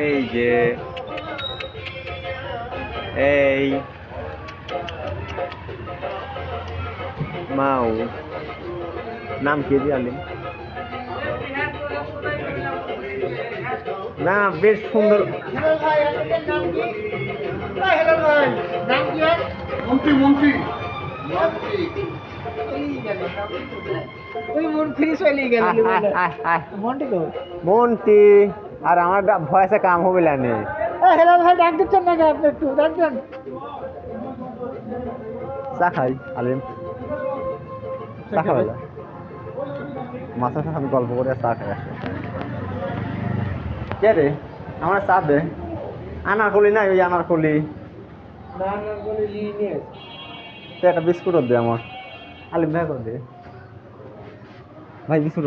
এই যে এই মাও নাম কি দিয়ে আলিম না বেশ সুন্দর মন্ত্রী মন্ত্রী মন্টি আর আমার ভয়েসে কাম হবে না চা খাই আলিম চা খাবে না মাছের সাথে আমি গল্প করে চা খাই আসি কে রে আমার চা দে আনারকলি নাই ওই আনারকলি একটা বিস্কুটও দে আমার আলিম ভাই করে দে ভাই বিস্কুট